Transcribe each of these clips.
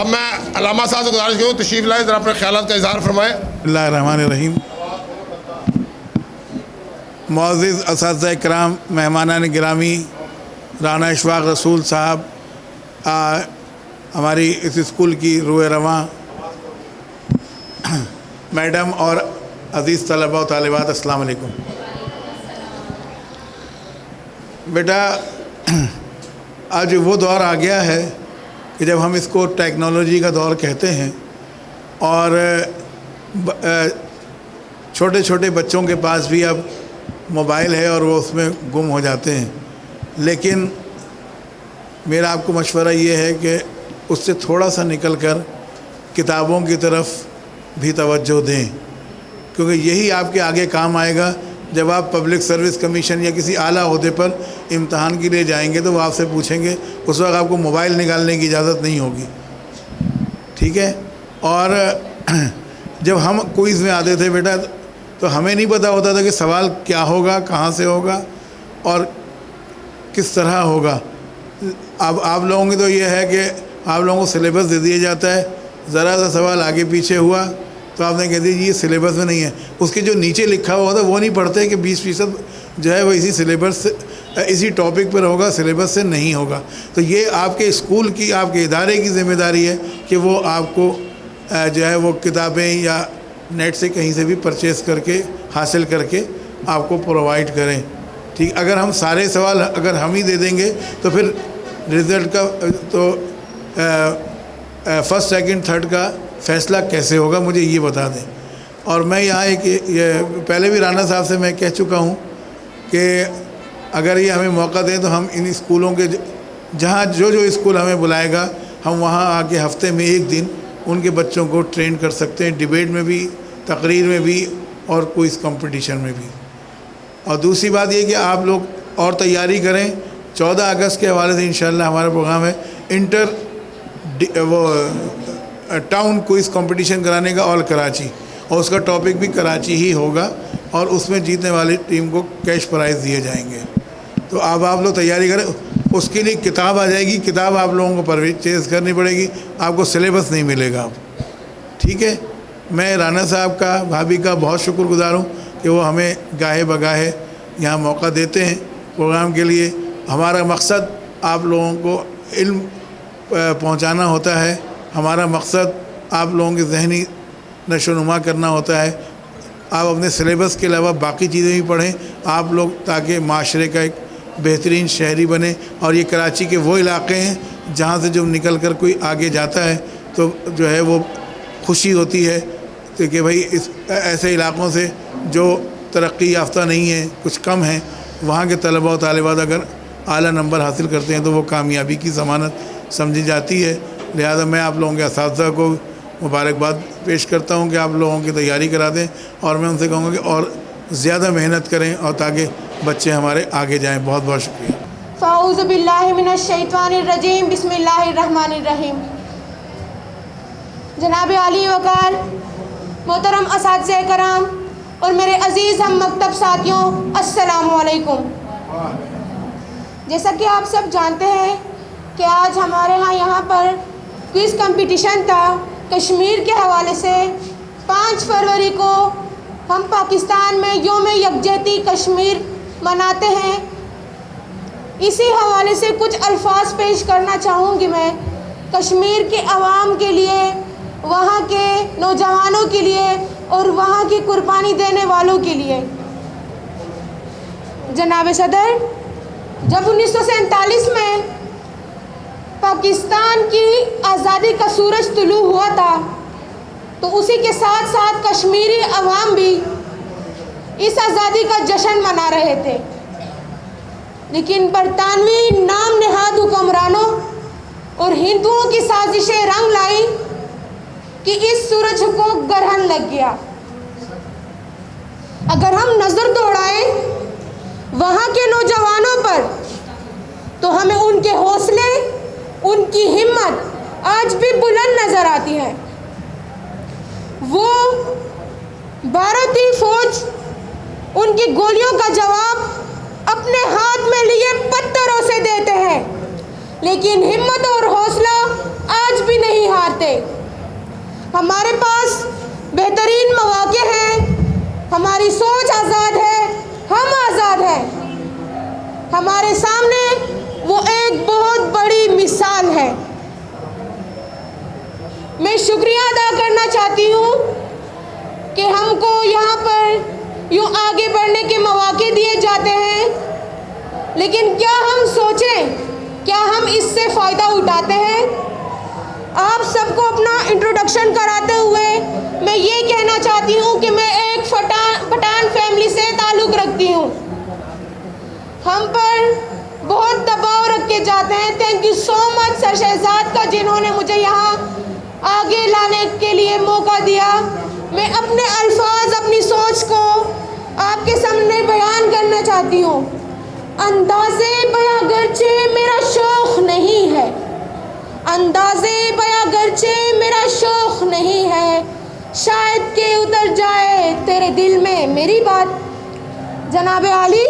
اب میں علامہ صاحب سے گزارش کروں تشریف لائیں، ذرا اپنے خیالات کا اظہار فرمائیں۔ بسم اللہ الرحمن الرحیم۔ معزز اساتذہ کرام، مہمانان گرامی، رانا اشفاق رسول صاحب، ہماری اس اسکول کی روح رواں میڈم اور عزیز طلباء و طالبات، السلام علیکم۔ بیٹا، آج وہ دور آ گیا ہے کہ جب ہم اس کو ٹیکنالوجی کا دور کہتے ہیں، اور چھوٹے چھوٹے بچوں کے پاس بھی اب موبائل ہے اور وہ اس میں گم ہو جاتے ہیں، لیکن میرا آپ کو مشورہ یہ ہے کہ اس سے تھوڑا سا نکل کر کتابوں کی طرف بھی توجہ دیں، کیونکہ یہی آپ کے آگے کام آئے گا۔ جب آپ پبلک سروس کمیشن یا کسی اعلیٰ عہدے پر امتحان کے لیے جائیں گے تو وہ آپ سے پوچھیں گے، اس وقت آپ کو موبائل نکالنے کی اجازت نہیں ہوگی، ٹھیک ہے؟ اور جب ہم کوئز میں آتے تھے بیٹا تو ہمیں نہیں پتہ ہوتا تھا کہ سوال کیا ہوگا، کہاں سے ہوگا اور کس طرح ہوگا۔ اب آپ لوگوں کی تو یہ ہے کہ آپ لوگوں کو سلیبس دے دیا جاتا ہے، ذرا سا سوال آگے پیچھے ہوا تو آپ نے کہہ دی یہ سلیبس میں نہیں ہے، اس کے جو نیچے لکھا ہوا ہوتا ہے وہ نہیں پڑھتے کہ 20% جو ہے وہ اسی سلیبس سے، اسی ٹاپک پر ہوگا، سلیبس سے نہیں ہوگا۔ تو یہ آپ کے اسکول کی، آپ کے ادارے کی ذمہ داری ہے کہ وہ آپ کو جو ہے وہ کتابیں یا نیٹ سے کہیں سے بھی پرچیز کر کے، حاصل کر کے آپ کو پرووائڈ کریں، ٹھیک۔ اگر ہم سارے سوال اگر ہم ہی دے دیں گے تو پھر رزلٹ کا تو فرسٹ سیکنڈ تھرڈ کا فیصلہ کیسے ہوگا، مجھے یہ بتا دیں۔ اور میں یہاں پہلے بھی رانا صاحب سے میں کہہ چکا ہوں کہ اگر یہ ہمیں موقع دیں تو ہم ان اسکولوں کے جہاں جو اسکول ہمیں بلائے گا ہم وہاں آ کے ہفتے میں ایک دن ان کے بچوں کو ٹرین کر سکتے ہیں، ڈیبیٹ میں بھی، تقریر میں بھی اور کوئز کمپٹیشن میں بھی۔ اور دوسری بات یہ کہ آپ لوگ اور تیاری کریں، 14 اگست کے حوالے سے انشاءاللہ ہمارا پروگرام ہے انٹر ٹاؤن کوئز کمپٹیشن کرانے کا، آل کراچی، اور اس کا ٹاپک بھی کراچی ہی ہوگا، اور اس میں جیتنے والی ٹیم کو کیش پرائز دیے جائیں گے۔ تو اب آپ لوگ تیاری کریں، اس کے لیے کتاب آ جائے گی، کتاب آپ لوگوں کو پرچیز کرنی پڑے گی، آپ کو سلیبس نہیں ملے گا، ٹھیک ہے؟ میں رانا صاحب کا، بھابھی کا بہت شکر گزار ہوں کہ وہ ہمیں گاہے بگاہے یہاں موقع دیتے ہیں پروگرام کے لیے۔ ہمارا مقصد آپ لوگوں کو علم پہنچانا ہوتا ہے، ہمارا مقصد آپ لوگوں کے ذہنی نشو و نما کرنا ہوتا ہے۔ آپ اپنے سلیبس کے علاوہ باقی چیزیں بھی پڑھیں آپ لوگ، تاکہ معاشرے کا ایک بہترین شہری بنے۔ اور یہ کراچی کے وہ علاقے ہیں جہاں سے جب نکل کر کوئی آگے جاتا ہے تو جو ہے وہ خوشی ہوتی ہے کہ بھائی اس ایسے علاقوں سے جو ترقی یافتہ نہیں ہیں، کچھ کم ہیں، وہاں کے طلباء و طالبات اگر اعلیٰ نمبر حاصل کرتے ہیں تو وہ کامیابی کی ضمانت سمجھی جاتی ہے۔ لہذا میں آپ لوگوں کے اساتذہ کو مبارکباد پیش کرتا ہوں کہ آپ لوگوں کی تیاری کرا دیں، اور میں ان سے کہوں گا کہ اور زیادہ محنت کریں اور تاکہ بچے ہمارے آگے جائیں۔ بہت بہت شکریہ۔ فاعوذ باللہ من الشیطان الرجیم، بسم اللہ الرحمن الرحیم۔ جناب عالی وقار محترم اساتذہ کرام اور میرے عزیز ہم مکتب ساتھیوں، السلام علیکم۔ جیسا کہ آپ سب جانتے ہیں کہ آج ہمارے یہاں پر کوئز کمپٹیشن تھا کشمیر کے حوالے سے۔ 5 فروری کو ہم پاکستان میں یوم یکجہتی کشمیر مناتے ہیں۔ اسی حوالے سے کچھ الفاظ پیش کرنا چاہوں گی میں کشمیر کے عوام کے لیے، وہاں کے نوجوانوں کے لیے اور وہاں کی قربانی دینے والوں کے لیے۔ جناب صدر، جب 1947 میں پاکستان کی آزادی کا سورج طلوع ہوا تھا تو اسی کے ساتھ ساتھ کشمیری عوام بھی اس آزادی کا جشن منا رہے تھے، لیکن برطانوی نام نہاد حکمرانوں اور ہندوؤں کی سازشیں رنگ لائی کہ اس سورج کو گرہن لگ گیا۔ اگر ہم نظر دوڑائیں وہاں کے نوجوانوں پر تو ہمیں ان کے حوصلے، ان کی ہمت آج بھی بلند نظر آتی ہے۔ وہ بھارتی فوج ان کی گولیوں کا جواب اپنے ہاتھ میں لیے پتھروں سے دیتے ہیں، لیکن ہمت اور حوصلہ آج بھی نہیں ہارتے. ہمارے پاس بہترین مواقع ہیں, ہماری سوچ آزاد ہے, ہم آزاد ہیں. ہمارے سامنے وہ ایک بہت بڑی مثال ہے. میں شکریہ ادا کرنا چاہتی ہوں کہ ہم کو یہاں پر یوں آگے بڑھنے کے مواقع دیے جاتے ہیں, لیکن کیا ہم سوچیں, کیا ہم اس سے فائدہ اٹھاتے ہیں؟ آپ سب کو اپنا انٹروڈکشن کراتے ہوئے میں یہ کہنا چاہتی ہوں کہ میں ایک پٹھان فیملی سے تعلق رکھتی ہوں. ہم پر بہت دباؤ رکھے جاتے ہیں. تھینک یو سو مچ سر شہزاد کا, جنہوں نے مجھے یہاں آگے لانے کے لیے موقع دیا. میں اپنے الفاظ, اپنی سوچ کو آپ کے سامنے بیان کرنا چاہتی ہوں. اندازے بیاں گرچہ میرا شوق نہیں ہے, اندازے بیاں گرچہ میرا شوق نہیں ہے, شاید کہ اتر جائے تیرے دل میں میری بات. جناب عالی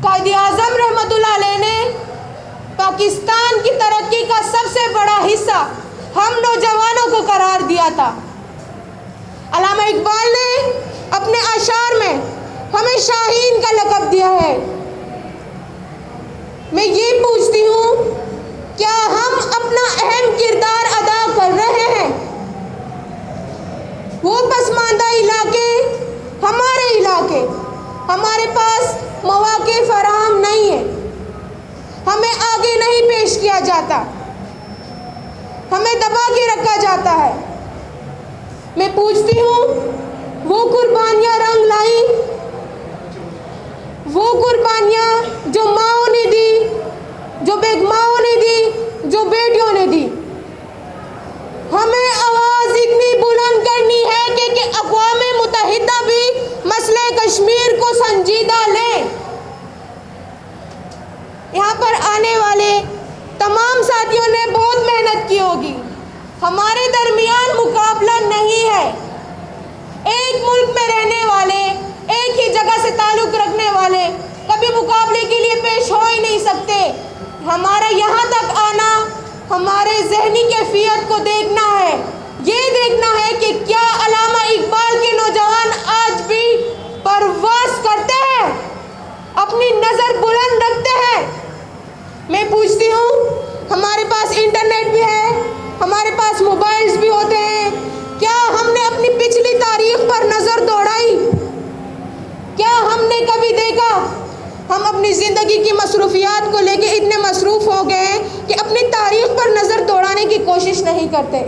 قائد اعظم رحمت اللہ علیہ نے پاکستان کی ترقی کا سب سے بڑا حصہ ہم نوجوانوں کو قرار دیا تھا. علامہ اقبال نے اپنے اشعار میں ہمیں شاہین کا لقب دیا ہے. میں یہ پوچھتی ہوں, کیا ہم اپنا اہم کردار ادا کر رہے ہیں؟ وہ پسماندہ علاقے, ہمارے علاقے, ہمارے پاس مواقع فراہم نہیں ہے, ہمیں آگے نہیں پیش کیا جاتا, ہمیں دبا کے رکھا جاتا ہے. میں پوچھتی ہوں, وہ قربانیاں رنگ لائیں, وہ قربانیاں جو ماؤں نے دی, جو بیگماؤں نے دی, جو بیٹیوں نے دی. ہمیں آواز اتنی بلند کرنی ہے کہ اقوام متحدہ بھی مسئلہ کشمیر کو سنجیدہ لے. یہاں پر آنے والے تمام ساتھیوں نے بہت محنت کی ہوگی. ہمارے درمیان مقابلہ نہیں ہے. ایک ملک میں رہنے والے, ایک ہی جگہ سے تعلق رکھنے والے کبھی مقابلے کے لیے پیش ہو ہی نہیں سکتے. ہمارا یہاں تک آنا ہمارے ذہنی کیفیت کو دیکھنا ہے, یہ دیکھنا ہے کہ کیا علامہ اقبال کے نوجوان آج بھی پرواز کرتے ہیں, اپنی نظر بلند رکھتے ہیں. میں پوچھتی ہوں, ہمارے پاس انٹرنیٹ بھی ہے, ہمارے پاس موبائلز بھی ہوتے ہیں, کیا ہم نے اپنی پچھلی تاریخ پر نظر دوڑائی؟ کیا ہم نے کبھی دیکھا؟ ہم اپنی زندگی کی مصروفیات کو لے کے اتنے مصروف ہو گئے ہیں کہ اپنی تاریخ پر نظر دوڑانے کی کوشش نہیں کرتے,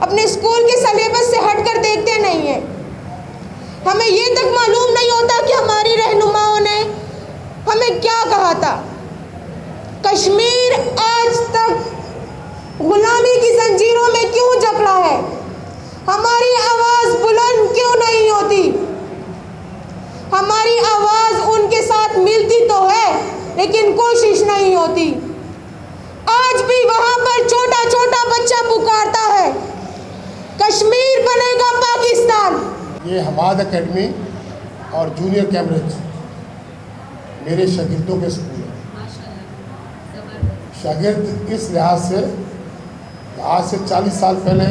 اپنے اسکول کے سلیبس سے ہٹ کر دیکھتے نہیں ہیں. ہمیں یہ تک معلوم نہیں ہوتا کہ ہماری رہنماؤں نے ہمیں کیا کہا تھا. کشمیر آج تک غلامی کی زنجیروں میں کیوں جکڑا ہے؟ ہماری آواز بلند کیوں نہیں ہوتی؟ ہماری آواز ان کے ساتھ ملتی تو ہے لیکن کوشش نہیں ہوتی. آج بھی وہاں پر چھوٹا چھوٹا بچہ پکارتا ہے, کشمیر بنے گا پاکستان. یہ حماد اکیڈمی اور جونیئر کیمبرج میرے شاگردوں کے سکول ہیں. شاگرد اس لحاظ سے آج سے 40 سال پہلے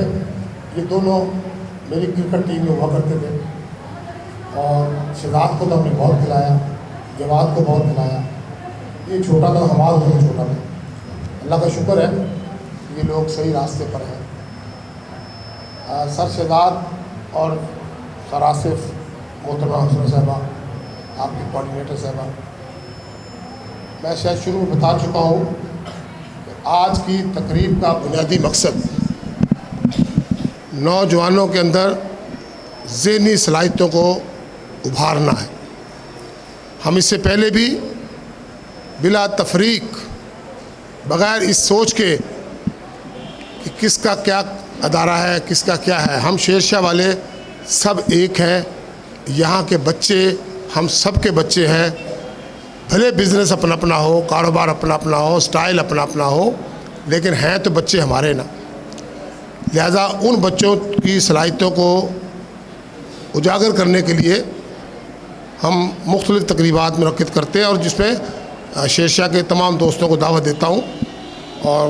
یہ دونوں میری کرکٹ ٹیم میں ہوا کرتے تھے, اور شہزاد کو تو ہم نے بہت کھلایا, جواد کو بہت کھلایا. یہ چھوٹا تھا, حماد بہت چھوٹا تھا. اللہ کا شکر ہے یہ لوگ صحیح راستے پر ہیں. سر شہزاد اور سر آصف, محترمہ حسنہ صاحبہ, آپ کی کوآرڈینیٹر صاحبہ, میں شاید شروع میں بتا چکا ہوں کہ آج کی تقریب کا بنیادی مقصد نوجوانوں کے اندر ذہنی صلاحیتوں کو ابھارنا ہے. ہم اس سے پہلے بھی بلا تفریق, بغیر اس سوچ کے کہ کس کا کیا ادارہ ہے, کس کا کیا ہے, ہم شیر شاہ والے سب ایک ہیں. یہاں کے بچے ہم سب کے بچے ہیں, بھلے بزنس اپنا اپنا ہو, کاروبار اپنا اپنا ہو, سٹائل اپنا اپنا ہو, لیکن ہیں تو بچے ہمارے نا. لہذا ان بچوں کی صلاحیتوں کو اجاگر کرنے کے لیے ہم مختلف تقریبات منعقد کرتے ہیں, اور جس میں شیر شاہ کے تمام دوستوں کو دعوت دیتا ہوں. اور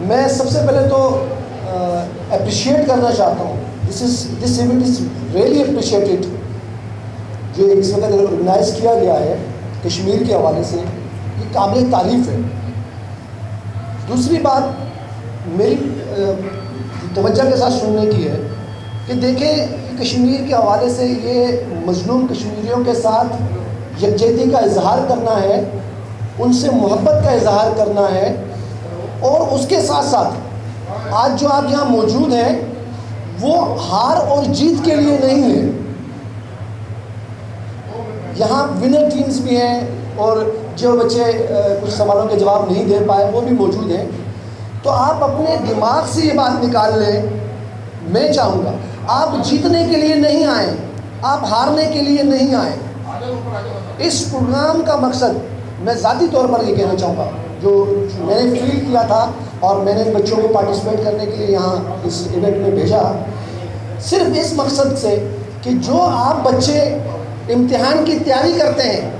میں سب سے پہلے تو اپریشیٹ کرنا چاہتا ہوں, this event is really appreciated, جو اس وقت آرگنائز کیا گیا ہے کشمیر کے حوالے سے, یہ قابل تعریف ہے. دوسری بات میری توجہ کے ساتھ سننے کی ہے کہ دیکھیں کشمیر کے حوالے سے یہ مظلوم کشمیریوں کے ساتھ یکجہتی کا اظہار کرنا ہے, ان سے محبت کا اظہار کرنا ہے, اور اس کے ساتھ ساتھ آج جو آپ یہاں موجود ہیں وہ ہار اور جیت کے لیے نہیں ہیں. یہاں ونر ٹیمز بھی ہیں, اور جو بچے کچھ سوالوں کے جواب نہیں دے پائے وہ بھی موجود ہیں. تو آپ اپنے دماغ سے یہ بات نکال لیں, میں چاہوں گا آپ جیتنے کے لیے نہیں آئیں, آپ ہارنے کے لیے نہیں آئیں. اس پروگرام کا مقصد میں ذاتی طور پر یہ کہنا چاہوں گا, جو میں نے فیل کیا تھا اور میں نے بچوں کو پارٹیسپیٹ کرنے کے لیے یہاں اس ایونٹ میں بھیجا, صرف اس مقصد سے کہ جو آپ بچے امتحان کی تیاری کرتے ہیں,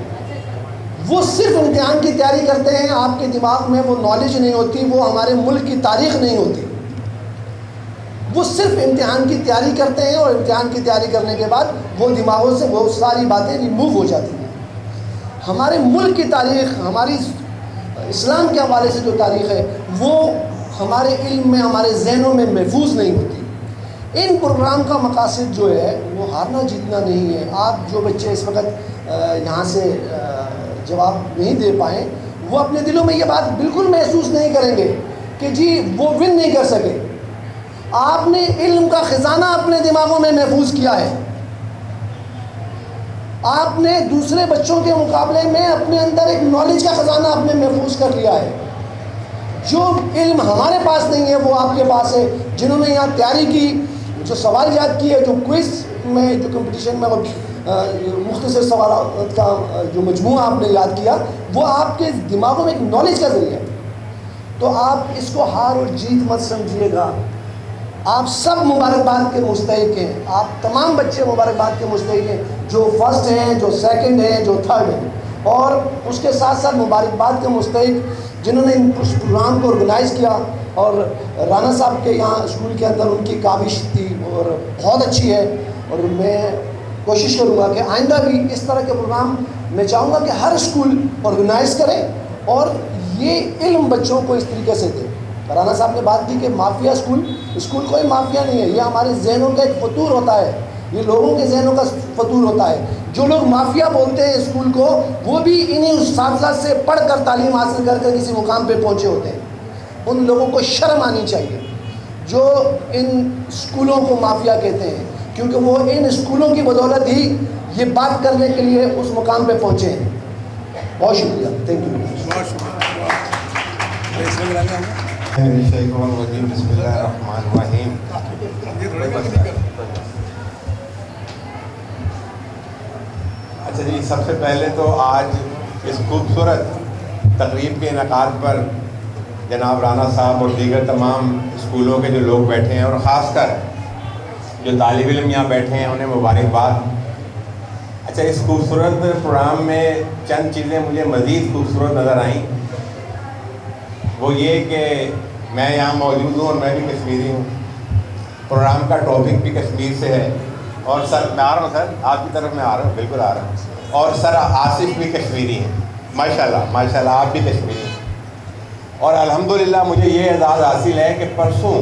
وہ صرف امتحان کی تیاری کرتے ہیں, آپ کے دماغ میں وہ نالج نہیں ہوتی, وہ ہمارے ملک کی تاریخ نہیں ہوتی. وہ صرف امتحان کی تیاری کرتے ہیں, اور امتحان کی تیاری کرنے کے بعد وہ دماغوں سے وہ ساری باتیں ریموو ہو جاتی ہیں. ہمارے ملک کی تاریخ, ہماری اسلام کے حوالے سے جو تاریخ ہے, وہ ہمارے علم میں, ہمارے ذہنوں میں محفوظ نہیں ہوتی. ان پروگرام کا مقاصد جو ہے وہ ہارنا جیتنا نہیں ہے. آپ جو بچے اس وقت یہاں سے جواب نہیں دے پائیں, وہ اپنے دلوں میں یہ بات بالکل محسوس نہیں کریں گے کہ جی وہ ون نہیں کر سکے. آپ نے علم کا خزانہ اپنے دماغوں میں محفوظ کیا ہے. آپ نے دوسرے بچوں کے مقابلے میں اپنے اندر ایک نالج کا خزانہ آپ نے محفوظ کر لیا ہے. جو علم ہمارے پاس نہیں ہے وہ آپ کے پاس ہے. جنہوں نے یہاں تیاری کی, جو سوال یاد کیے, جو کوئز میں, جو کمپٹیشن میں مختصر سوالات کا جو مجموعہ آپ نے یاد کیا, وہ آپ کے دماغوں میں ایک نالج کا ذریعہ ہے. تو آپ اس کو ہار اور جیت مت سمجھیے گا. آپ سب مبارکباد کے مستحق ہیں, آپ تمام بچے مبارکباد کے مستحق ہیں, جو فرسٹ ہیں, جو سیکنڈ ہیں, جو تھرڈ ہیں. اور اس کے ساتھ ساتھ مبارکباد کے مستحق جنہوں نے اس پروگرام کو آرگنائز کیا, اور رانا صاحب کے یہاں اسکول کے اندر ان کی کاوش تھی اور بہت اچھی ہے. اور میں کوشش کروں گا کہ آئندہ بھی اس طرح کے پروگرام میں چاہوں گا کہ ہر اسکول آرگنائز کرے, اور یہ علم بچوں کو اس طریقے سے دے. رانا صاحب نے بات کی کہ مافیا اسکول کوئی مافیا نہیں ہے, یہ ہمارے ذہنوں کا ایک فطور ہوتا ہے, یہ لوگوں کے ذہنوں کا فطور ہوتا ہے. جو لوگ مافیا بولتے ہیں اسکول کو, وہ بھی انہیں اساتذہ سے پڑھ کر تعلیم حاصل کر کے کسی مقام پہ پہنچے ہوتے ہیں. ان لوگوں کو شرم آنی چاہیے جو ان اسکولوں کو مافیا کہتے ہیں, کیونکہ وہ ان اسکولوں کی بدولت ہی یہ بات کرنے کے لیے اس مقام پہ پہنچے ہیں. بہت شکریہ, تھینک یو. بسم اللہ الرحمن الرحیم. اچھا جی, سب سے پہلے تو آج اس خوبصورت تقریب کے انعقاد پر جناب رانا صاحب اور دیگر تمام اسکولوں کے جو لوگ بیٹھے ہیں, اور خاص کر جو طالب علم یہاں بیٹھے ہیں, انہیں مبارکباد. اچھا, اس خوبصورت پروگرام میں چند چیزیں مجھے مزید خوبصورت نظر آئیں. وہ یہ کہ میں یہاں موجود ہوں اور میں بھی کشمیری ہوں, پروگرام کا ٹاپک بھی کشمیر سے ہے, اور سر میں آ رہا ہوں, سر آپ کی طرف میں آ رہا ہوں, بالکل آ رہا ہوں, اور سر آصف بھی کشمیری ہیں, ماشاءاللہ ماشاءاللہ آپ بھی کشمیری ہیں. اور الحمدللہ مجھے یہ اعزاز حاصل ہے کہ پرسوں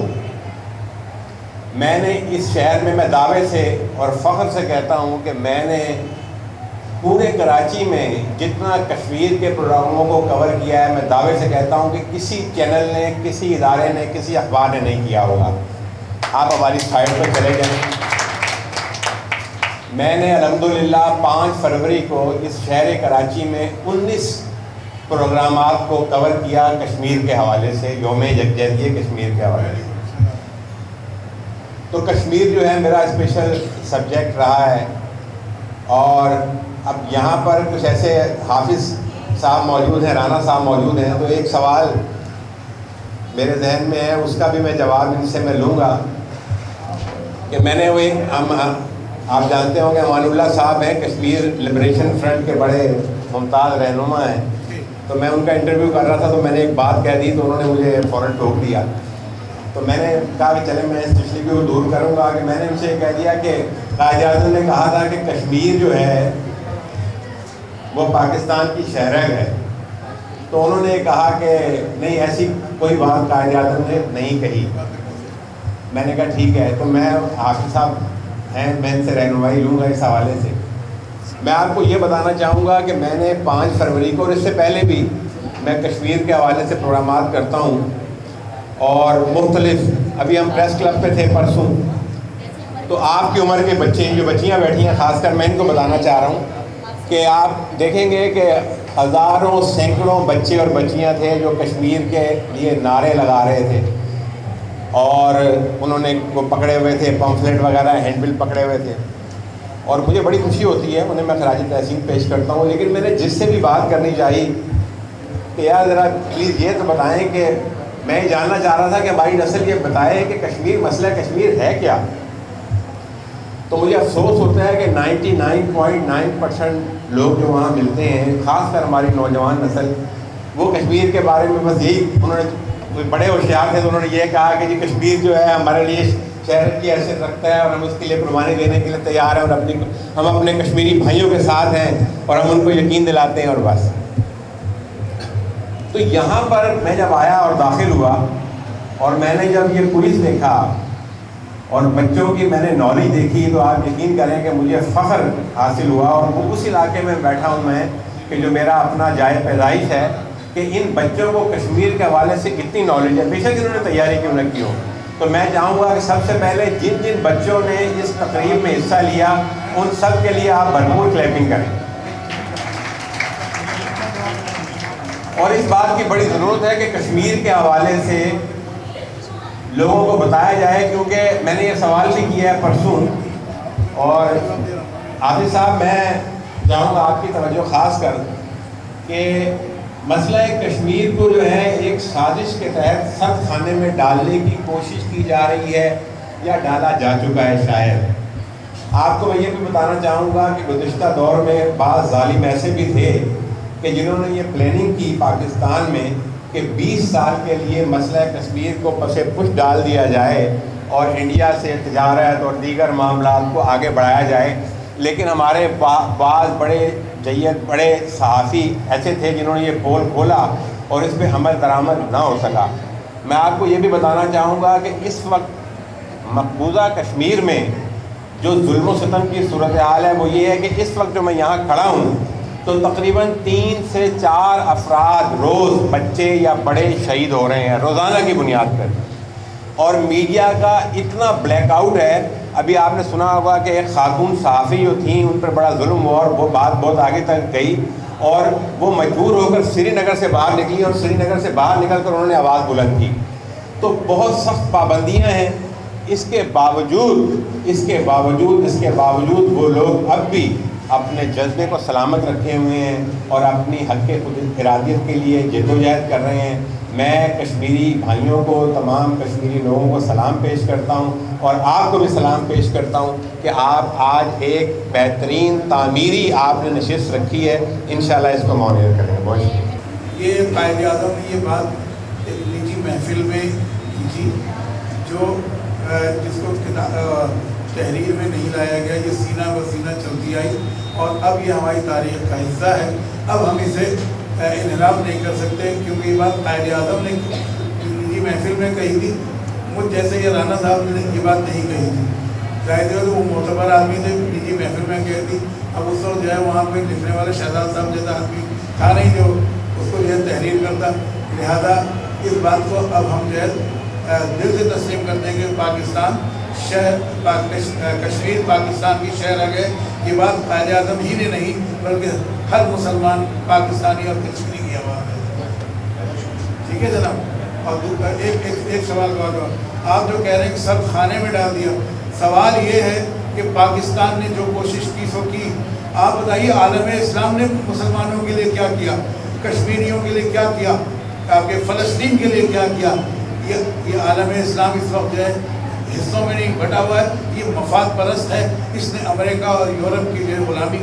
میں نے اس شہر میں دعوے سے اور فخر سے کہتا ہوں کہ میں نے پورے کراچی میں جتنا کشمیر کے پروگراموں کو کور کیا ہے, میں دعوے سے کہتا ہوں کہ کسی چینل نے, کسی ادارے نے, کسی اخبار نے نہیں کیا ہوگا. آپ ہماری سائٹ پہ چلے جائیں. میں نے الحمدللہ 5 فروری کو اس شہر کراچی میں 19 پروگرامات کو کور کیا کشمیر کے حوالے سے, یوم یکجہتی کشمیر کے حوالے سے. تو کشمیر جو ہے میرا اسپیشل سبجیکٹ رہا ہے. اور اب یہاں پر کچھ ایسے حافظ صاحب موجود ہیں, رانا صاحب موجود ہیں, تو ایک سوال میرے ذہن میں ہے, اس کا بھی میں جواب ان سے میں لوں گا. کہ میں نے وہ ایک آپ جانتے ہوں کہ امان اللہ صاحب ہیں, کشمیر لبریشن فرنٹ کے بڑے ممتاز رہنما ہیں, تو میں ان کا انٹرویو کر رہا تھا تو میں نے ایک بات کہہ دی تو انہوں نے مجھے فوراً ٹوک دیا. تو میں نے کہا کہ چلیں میں اس تشریح کو دور کروں گا کہ میں نے ان سے کہہ دیا کہ قائد اعظم نے کہا تھا کہ کشمیر جو ہے وہ پاکستان کی شہرگ ہے. تو انہوں نے کہا کہ نہیں ایسی کوئی بات قائد اعظم نے نہیں کہی. میں نے کہا ٹھیک ہے. تو میں حافظ صاحب ہیں, میں ان سے رہنمائی لوں گا اس حوالے سے. میں آپ کو یہ بتانا چاہوں گا کہ میں نے 5 فروری کو اور اس سے پہلے بھی میں کشمیر کے حوالے سے پروگرامات کرتا ہوں اور مختلف, ابھی ہم پریس کلب پہ تھے پرسوں, تو آپ کی عمر کے بچے جو بچیاں بیٹھی ہیں خاص کر میں ان کو بتانا چاہ رہا ہوں کہ آپ دیکھیں گے کہ ہزاروں سینکڑوں بچے اور بچیاں تھے جو کشمیر کے لیے نعرے لگا رہے تھے اور انہوں نے وہ پکڑے ہوئے تھے پمفلیٹ وغیرہ, ہینڈ بل پکڑے ہوئے تھے اور مجھے بڑی خوشی ہوتی ہے, انہیں میں خراج تحسین پیش کرتا ہوں. لیکن میں نے جس سے بھی بات کرنی چاہیے کہ یار ذرا پلیز یہ تو بتائیں کہ میں یہ جاننا چاہ رہا تھا کہ ہماری نسل یہ بتائے کہ کشمیر, مسئلہ کشمیر ہے کیا. تو مجھے افسوس ہوتا ہے کہ 99.9% لوگ جو وہاں ملتے ہیں خاص کر ہماری نوجوان نسل, وہ کشمیر کے بارے میں بس یہی, انہوں نے بڑے ہوشیار تھے تو انہوں نے یہ کہا کہ جی کشمیر جو ہے ہمارے لیے شہر کی حیثیت رکھتا ہے اور ہم اس کے لیے قربانی دینے کے لیے تیار ہیں اور ہم اپنے کشمیری بھائیوں کے ساتھ ہیں اور ہم ان کو یقین دلاتے ہیں اور بس. تو یہاں پر میں جب آیا اور داخل ہوا اور میں نے جب یہ پولیس دیکھا اور بچوں کی میں نے نالج دیکھی تو آپ یقین کریں کہ مجھے فخر حاصل ہوا. اور وہ اس علاقے میں بیٹھا ہوں میں کہ جو میرا اپنا جائے پیدائش ہے کہ ان بچوں کو کشمیر کے حوالے سے کتنی نالج ہے, بے شک انہوں نے تیاری کیوں نہ کی ہو. تو میں چاہوں گا کہ سب سے پہلے جن جن بچوں نے اس تقریب میں حصہ لیا ان سب کے لیے آپ بھرپور کلیپنگ کریں. اور اس بات کی بڑی ضرورت ہے کہ کشمیر کے حوالے سے لوگوں کو بتایا جائے, کیونکہ میں نے یہ سوال بھی کیا ہے پرسوں. اور حافظ صاحب میں چاہوں گا آپ کی توجہ خاص کر کہ مسئلہ کشمیر کو جو ہے ایک سازش کے تحت سخت خانے میں ڈالنے کی کوشش کی جا رہی ہے یا ڈالا جا چکا ہے شاید. آپ کو میں یہ بھی بتانا چاہوں گا کہ گزشتہ دور میں بعض ظالم ایسے بھی تھے کہ جنہوں نے یہ پلاننگ کی پاکستان میں کہ 20 سال کے لیے مسئلہ کشمیر کو پس پش ڈال دیا جائے اور انڈیا سے تجارت اور دیگر معاملات کو آگے بڑھایا جائے. لیکن ہمارے بعض بڑے جید بڑے صحافی ایسے تھے جنہوں نے یہ پول کھولا اور اس پہ عمل درآمد نہ ہو سکا. میں آپ کو یہ بھی بتانا چاہوں گا کہ اس وقت مقبوضہ کشمیر میں جو ظلم و ستم کی صورتحال ہے وہ یہ ہے کہ اس وقت جو میں یہاں کھڑا ہوں تو تقریباً 3 سے 4 افراد روز, بچے یا بڑے, شہید ہو رہے ہیں روزانہ کی بنیاد پر. اور میڈیا کا اتنا بلیک آؤٹ ہے. ابھی آپ نے سنا ہوگا کہ ایک خاتون صحافی جو تھیں ان پر بڑا ظلم ہوا اور وہ بات بہت آگے تک گئی اور وہ مجبور ہو کر سری نگر سے باہر نکلی اور سری نگر سے باہر نکل کر انہوں نے آواز بلند کی. تو بہت سخت پابندیاں ہیں. اس کے باوجود وہ لوگ اب بھی اپنے جذبے کو سلامت رکھے ہوئے ہیں اور اپنی حق خود ارادیت کے لیے جدوجہد کر رہے ہیں. میں کشمیری بھائیوں کو, تمام کشمیری لوگوں کو سلام پیش کرتا ہوں اور آپ کو بھی سلام پیش کرتا ہوں کہ آپ آج ایک بہترین تعمیری آپ نے نشست رکھی ہے. انشاءاللہ اس کو مونیٹر کریں گے. بہت شکریہ. یہ قائد اعظم نے یہ بات ایک نجی محفل میں کی تھی جو جس کو تحریر میں نہیں لایا گیا. یہ سینہ بہ سینہ چلتی آئی اور اب یہ ہماری تاریخ کا حصہ ہے. اب ہم اسے انحراف نہیں کر سکتے کیونکہ یہ بات قائد اعظم نے نجی محفل میں کہی تھی. مجھ جیسے یہ رانا صاحب نے یہ بات نہیں کہی تھی. ظاہر ہے وہ معتبر آدمی تھے, نجی محفل میں کہتی. اب اس وقت جو ہے وہاں پہ لکھنے والے شہزاد صاحب جیسا آدمی تھا نہیں جو اس کو جو ہے تحریر کرتا. لہذا اس بات کو اب ہم جو ہے دل سے تسلیم کرتے ہیں کہ پاکستان کشمیر پاکستان کی شہر ہے. یہ بات قائد اعظم ہی نے نہیں بلکہ ہر مسلمان پاکستانی اور کشمیری کی آواز ہے. ٹھیک ہے جناب. اور ایک سوال کا جواب آپ جو کہہ رہے ہیں کہ سب خانے میں ڈال دیا, سوال یہ ہے کہ پاکستان نے جو کوشش کی سو کی. آپ بتائیے عالم اسلام نے مسلمانوں کے لیے کیا کیا, کشمیریوں کے لیے کیا کیا, آپ کے فلسطین کے لیے کیا کیا. یہ عالم اسلام اس وقت جو ہے حصوں میں نہیں بٹا ہوا ہے. یہ مفاد پرست ہے. اس نے امریکہ اور یورپ کی جو ہے غلامی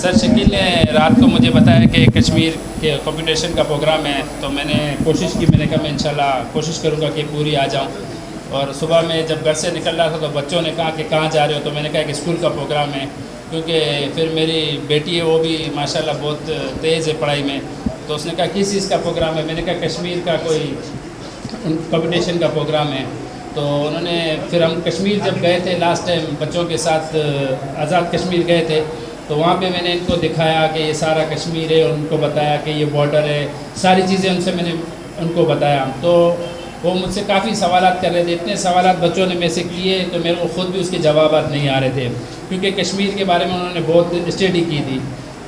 سر شکیل نے رات کو مجھے بتایا کہ کشمیر کے کمپٹیشن کا پروگرام ہے، تو میں نے کوشش کی، میں نے کہا میں انشاءاللہ کوشش کروں گا کہ پوری آ جاؤں. اور صبح میں جب گھر سے نکل رہا تھا تو بچوں نے کہا کہ کہاں جا رہے ہو، تو میں نے کہا کہ اسکول کا پروگرام ہے، کیونکہ پھر میری بیٹی ہے وہ بھی ماشاءاللہ بہت تیز ہے پڑھائی میں. تو اس نے کہا کس چیز کا پروگرام ہے، میں نے کہا کشمیر کا کوئی کمپٹیشن کا پروگرام ہے. تو انہوں نے پھر ہم کشمیر جب گئے تھے لاسٹ ٹائم بچوں کے ساتھ آزاد کشمیر گئے تھے، تو وہاں پہ میں نے ان کو دکھایا کہ یہ سارا کشمیر ہے، اور ان کو بتایا کہ یہ بارڈر ہے، ساری چیزیں ان سے میں نے ان کو بتایا. تو وہ مجھ سے کافی سوالات کر رہے تھے، اتنے سوالات بچوں نے میں سے کیے تو میرے کو خود بھی اس کے جوابات نہیں آ رہے تھے، کیونکہ کشمیر کے بارے میں انہوں نے بہت اسٹڈی کی تھی.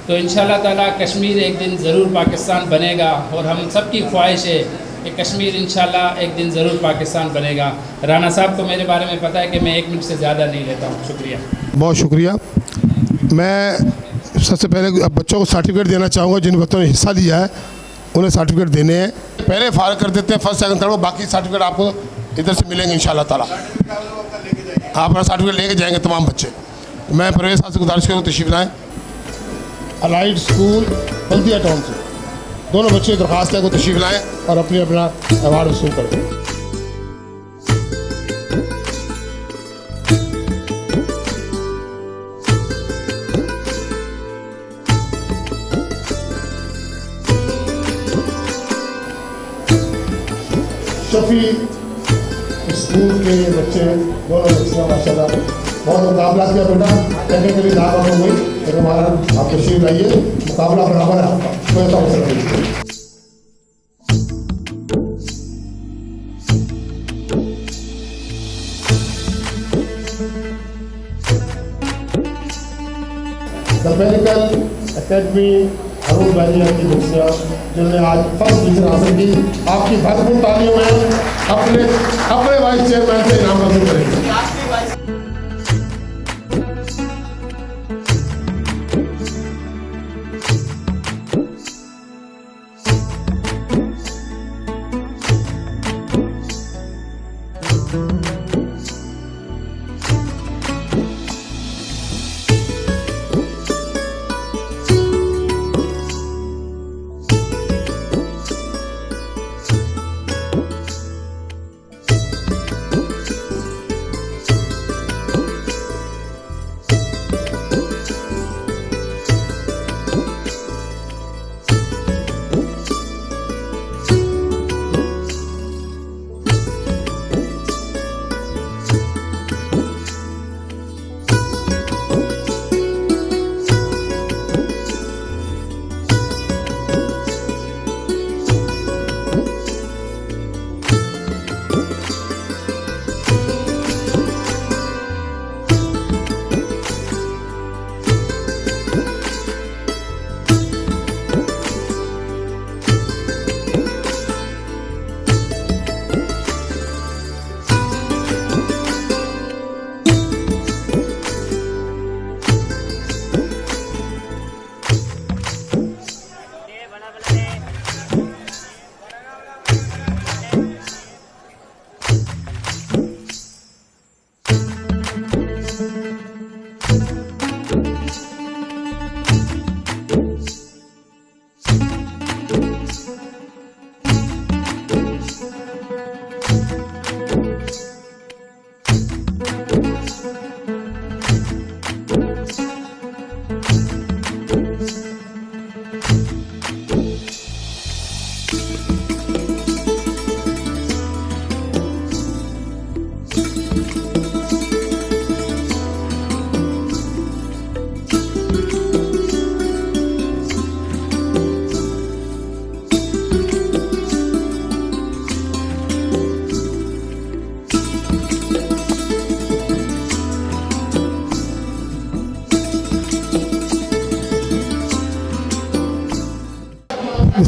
تو انشاءاللہ تعالیٰ کشمیر ایک دن ضرور پاکستان بنے گا، اور ہم سب کی خواہش ہے کہ کشمیر انشاءاللہ ایک دن ضرور پاکستان بنے گا. رانا صاحب کو میرے بارے میں پتہ ہے کہ میں 1 منٹ سے زیادہ نہیں لیتا ہوں. شکریہ. بہت شکریہ. میں سب سے پہلے بچوں کو سرٹیفکیٹ دینا چاہوں گا، جن بچوں نے حصہ لیا ہے انہیں سرٹیفکیٹ دینے ہیں. پہلے فارغ کر دیتے ہیں فرسٹ سیکنڈ تھرڈ، باقی سرٹیفکیٹ آپ کو ادھر سے ملیں گے انشاءاللہ تعالیٰ. آپ اپنا سرٹیفکیٹ لے کے جائیں گے تمام بچے. میں پرویز صاحب سے گزارش کروں تشریف لائیں. الائٹ اسکول بلدیہ ٹاؤن سے دونوں بچے درخواست ہے کو تشریف لائیں اور اپنا ایوارڈ وصول کریں. شفیع اسکول کے بچے دونوں بچیاں ماشاء اللہ بہت مقابلہ کیا بیٹا، ٹیکنیکلی دعوت ہو گئی لیکن ہمارا آپ تشریف لائیے، مقابلہ برابر ہے آپ کا، کوئی ایسا مسئلہ نہیں. دا میڈیکل اکیڈمی ارون بھائی کی بچیاں جنہوں نے آج فرسٹ ڈویژن حاصل کی، آپ کی بھرپور تعلیموں میں اپنے وائس چیئرمین سے انعام حاصل کریں گے.